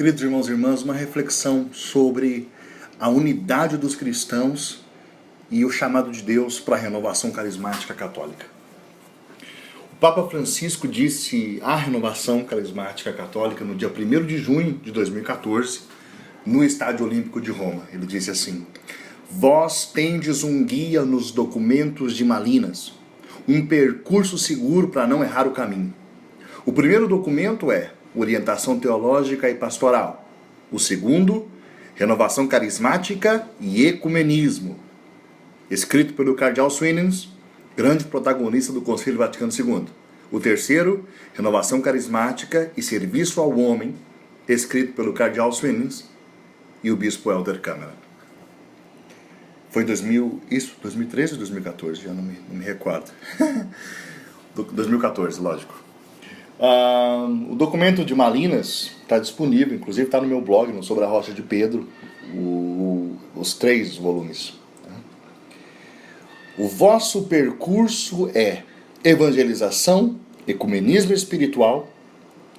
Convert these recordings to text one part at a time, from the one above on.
Queridos irmãos e irmãs, uma reflexão sobre a unidade dos cristãos e o chamado de Deus para a renovação carismática católica. O Papa Francisco disse à renovação carismática católica no dia 1º de junho de 2014, no Estádio Olímpico de Roma. Ele disse assim: vós tendes um guia nos documentos de Malinas, um percurso seguro para não errar o caminho. O primeiro documento é orientação teológica e pastoral. O segundo, renovação carismática e ecumenismo, escrito pelo cardeal Swinens, grande protagonista do Concílio Vaticano II. O terceiro, renovação carismática e serviço ao homem, escrito pelo cardeal Swinens e o bispo Helder Câmara. Foi em 2013 ou 2014? Já não me recordo. 2014, lógico. O documento de Malinas está disponível, inclusive está no meu blog, no Sobre a Rocha de Pedro, os 3 volumes. O vosso percurso é evangelização, ecumenismo espiritual,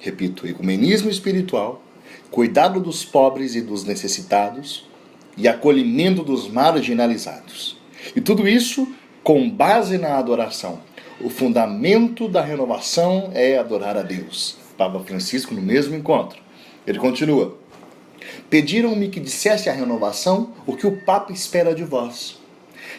repito, ecumenismo espiritual, cuidado dos pobres e dos necessitados e acolhimento dos marginalizados. E tudo isso com base na adoração. O fundamento da renovação é adorar a Deus. Papa Francisco no mesmo encontro. Ele continua: pediram-me que dissesse à renovação o que o Papa espera de vós.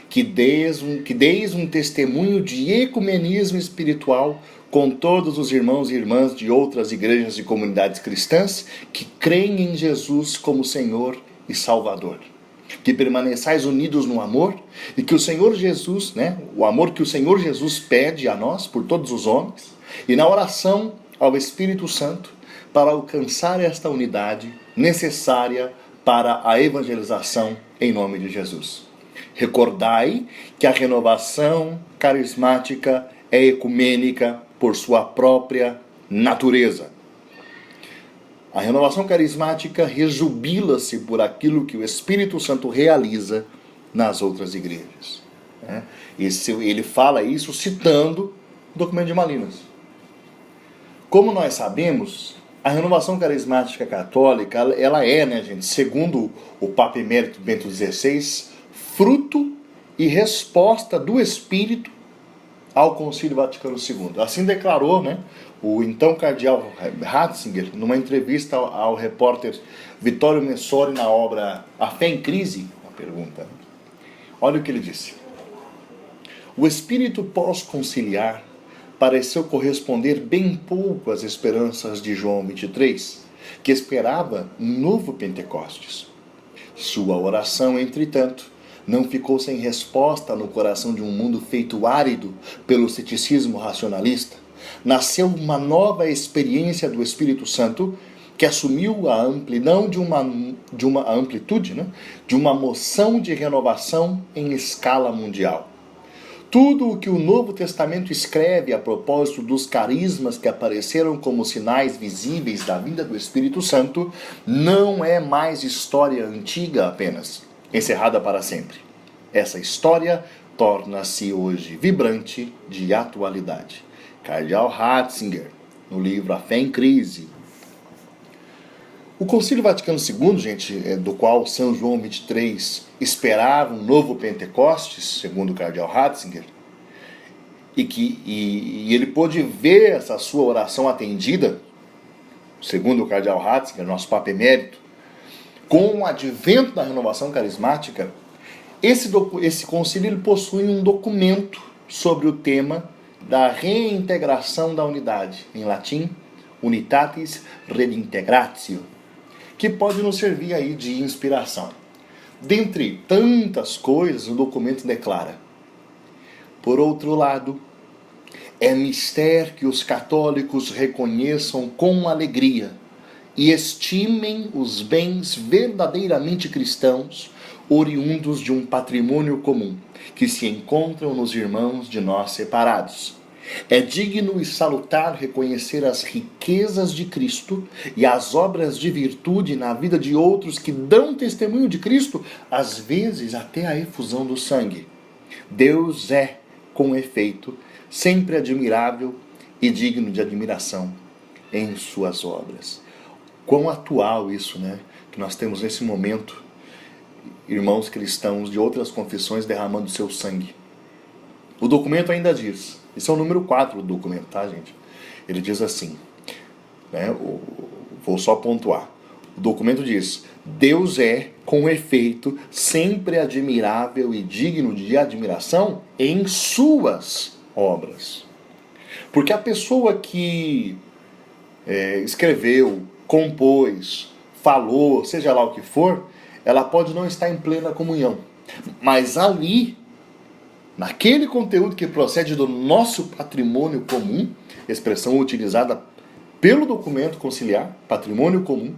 Que deis um testemunho de ecumenismo espiritual com todos os irmãos e irmãs de outras igrejas e comunidades cristãs que creem em Jesus como Senhor e Salvador. Que permaneçais unidos no amor e que o Senhor Jesus, o amor que o Senhor Jesus pede a nós por todos os homens, e na oração ao Espírito Santo para alcançar esta unidade necessária para a evangelização em nome de Jesus. Recordai que a renovação carismática é ecumênica por sua própria natureza. A renovação carismática rejubila-se por aquilo que o Espírito Santo realiza nas outras igrejas. Ele fala isso citando o documento de Malinas. Como nós sabemos, a renovação carismática católica, ela é, gente, segundo o Papa Emérito Bento XVI, fruto e resposta do Espírito ao Concílio Vaticano II. Assim declarou, o então cardeal Ratzinger, numa entrevista ao repórter Vittorio Messori na obra A Fé em Crise, uma pergunta. Olha o que ele disse. O espírito pós-conciliar pareceu corresponder bem pouco às esperanças de João 23, que esperava um novo Pentecostes. Sua oração, entretanto, não ficou sem resposta no coração de um mundo feito árido pelo ceticismo racionalista. Nasceu uma nova experiência do Espírito Santo que assumiu a amplidão de uma moção de renovação em escala mundial. Tudo o que o Novo Testamento escreve a propósito dos carismas que apareceram como sinais visíveis da vinda do Espírito Santo não é mais história antiga apenas, encerrada para sempre. Essa história torna-se hoje vibrante de atualidade. Cardeal Ratzinger, no livro A Fé em Crise. O Concílio Vaticano II, gente, do qual São João 23 esperava um novo Pentecostes, segundo o cardeal Ratzinger, e ele pôde ver essa sua oração atendida, segundo o cardeal Ratzinger, nosso Papa Emérito, com o advento da renovação carismática. Esse concílio ele possui um documento sobre o tema da reintegração da unidade, em latim, Unitatis Redintegratio, que pode nos servir aí de inspiração. Dentre tantas coisas, o documento declara: por outro lado, é mister que os católicos reconheçam com alegria e estimem os bens verdadeiramente cristãos, oriundos de um patrimônio comum, que se encontram nos irmãos de nós separados. É digno e salutar reconhecer as riquezas de Cristo e as obras de virtude na vida de outros que dão testemunho de Cristo, às vezes até a efusão do sangue. Deus é, com efeito, sempre admirável e digno de admiração em suas obras. Quão atual isso, né? Que nós temos nesse momento irmãos cristãos de outras confissões derramando seu sangue. O documento ainda diz, esse é o número 4 do documento, tá, gente? Ele diz assim, né? Vou só pontuar. O documento diz: Deus é, com efeito, sempre admirável e digno de admiração em suas obras. Porque a pessoa que escreveu, compôs, falou, seja lá o que for, ela pode não estar em plena comunhão. Mas ali, naquele conteúdo que procede do nosso patrimônio comum, expressão utilizada pelo documento conciliar, patrimônio comum,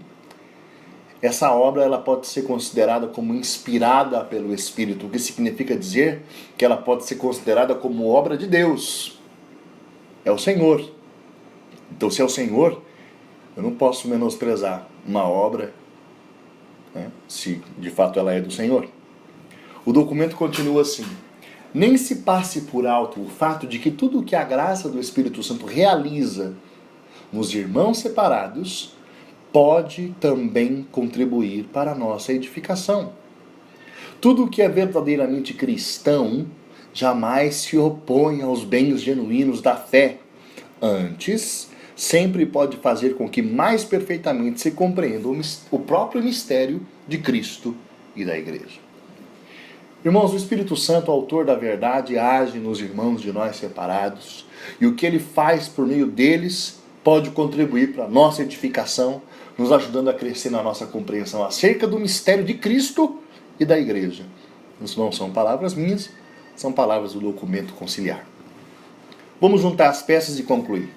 essa obra ela pode ser considerada como inspirada pelo Espírito, o que significa dizer que ela pode ser considerada como obra de Deus. É o Senhor. Então, se é o Senhor, eu não posso menosprezar uma obra, né, se de fato ela é do Senhor. O documento continua assim: nem se passe por alto o fato de que tudo o que a graça do Espírito Santo realiza nos irmãos separados pode também contribuir para a nossa edificação. Tudo o que é verdadeiramente cristão jamais se opõe aos bens genuínos da fé. Antes, sempre pode fazer com que mais perfeitamente se compreenda o próprio mistério de Cristo e da Igreja. Irmãos, o Espírito Santo, autor da verdade, age nos irmãos de nós separados, e o que ele faz por meio deles pode contribuir para a nossa edificação, nos ajudando a crescer na nossa compreensão acerca do mistério de Cristo e da Igreja. Isso não são palavras minhas, são palavras do documento conciliar. Vamos juntar as peças e concluir.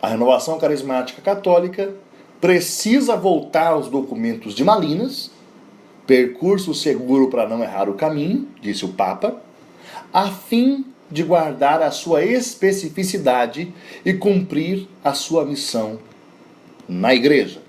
A renovação carismática católica precisa voltar aos documentos de Malinas, percurso seguro para não errar o caminho, disse o Papa, a fim de guardar a sua especificidade e cumprir a sua missão na Igreja.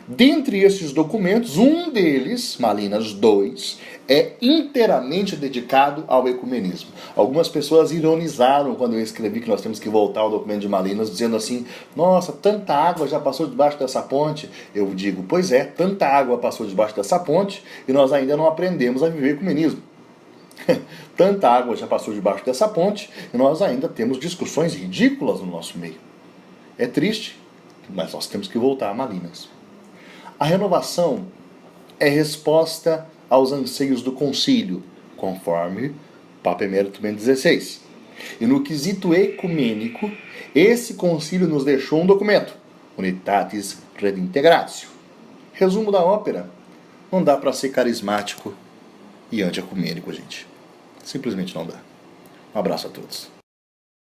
Dentre esses documentos, um deles, Malinas 2, é inteiramente dedicado ao ecumenismo. Algumas pessoas ironizaram quando eu escrevi que nós temos que voltar ao documento de Malinas, dizendo assim: nossa, tanta água já passou debaixo dessa ponte. Eu digo, pois é, tanta água passou debaixo dessa ponte e nós ainda não aprendemos a viver ecumenismo. Tanta água já passou debaixo dessa ponte e nós ainda temos discussões ridículas no nosso meio. É triste, mas nós temos que voltar a Malinas. A renovação é resposta aos anseios do concílio, conforme Papa Emérito Bento XVI. E no quesito ecumênico, esse concílio nos deixou um documento, Unitatis Redintegratio. Resumo da ópera: não dá para ser carismático e anti-ecumênico, gente. Simplesmente não dá. Um abraço a todos.